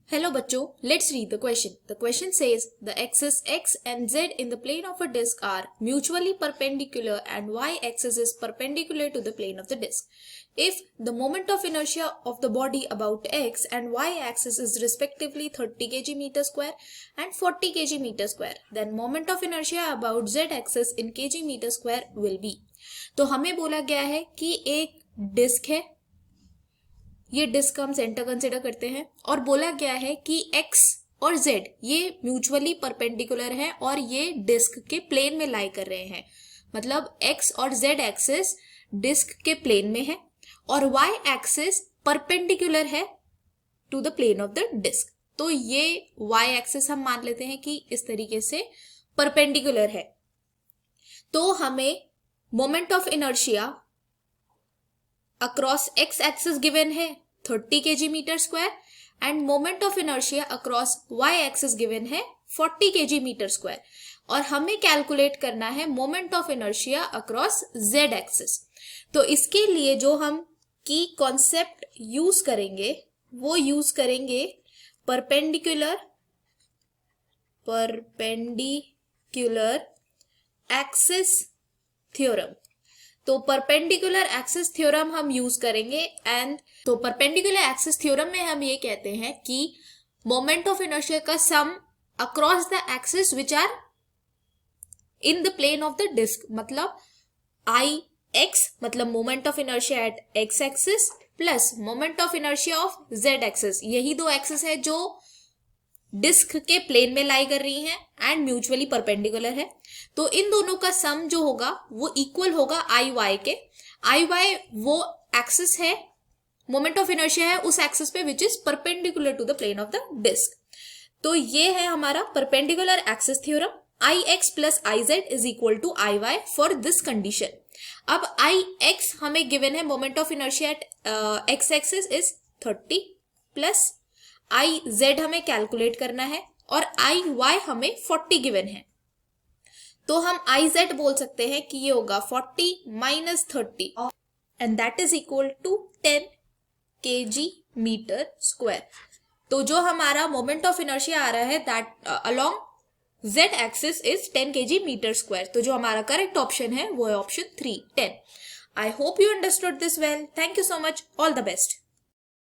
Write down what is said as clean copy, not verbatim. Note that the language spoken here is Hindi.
Hello बच्चों, let's read the question. The question says the axes x and z in the plane of a disc are mutually perpendicular and y-axis is perpendicular to the plane of the disc. If the moment of inertia of the body about x and y-axis is respectively 30 kg meter square and 40 kg meter square, then moment of inertia about z-axis in kg meter square will be. तो हमें बोला गया है कि एक डिस्क है, ये डिस्क हम सेंटर कंसिडर करते हैं और बोला गया है कि x और z ये म्यूचुअली परपेंडिकुलर है और ये डिस्क के प्लेन में लाई कर रहे हैं। मतलब x और z एक्सिस डिस्क के प्लेन में है और y एक्सिस परपेंडिकुलर है to the plane of the disc. तो ये y एक्सिस हम मान लेते हैं कि इस तरीके से परपेंडिकुलर है। तो हमें moment of inertia across x axis given है 30 kg metre square and moment of inertia across y axis given है 40 kg मीटर स्क्वायर और हमें कैलकुलेट करना है moment of inertia across z axis. तो इसके लिए जो हम की कॉन्सेप्ट यूज करेंगे वो यूज करेंगे परपेंडिकुलर एक्सिस थ्योरम। तो परपेंडिकुलर एक्सिस थ्योरम हम यूज करेंगे एंड तो परपेंडिकुलर एक्सिस थ्योरम में हम ये कहते हैं कि मोमेंट ऑफ इनर्शिया का sum across the axis which are in the plane of the disc, मतलब आई एक्स मतलब moment of inertia at X axis plus moment of inertia of Z axis, यही दो एक्सिस है जो डिस्क के प्लेन में लाई कर रही हैं एंड म्यूचुअली परपेंडिकुलर है। तो इन दोनों का सम जो होगा वो इक्वल होगा आई वाई के। आई वाई वो एक्सिस है, मोमेंट ऑफ इनर्शिया है उस एक्सिस पे which is perpendicular to the plane of the disc. तो ये है हमारा perpendicular axis theorem. I X plus I Z is equal to I Y for this condition. अब आई एक्स हमें गिवन है, moment of inertia at X axis is 30 plus I Z हमें कैलकुलेट करना है और आई वाई हमें 40 गिवन है। तो हम आई जेड बोल सकते हैं कि ये होगा 40 minus 30 and that is equal to 10 kg metre square. तो जो हमारा मोमेंट ऑफ इनर्शिया आ रहा है that along Z axis is 10 kg metre square. तो जो हमारा करेक्ट ऑप्शन है वो है option 3 10। I hope you understood this well. Thank you so much. All the best.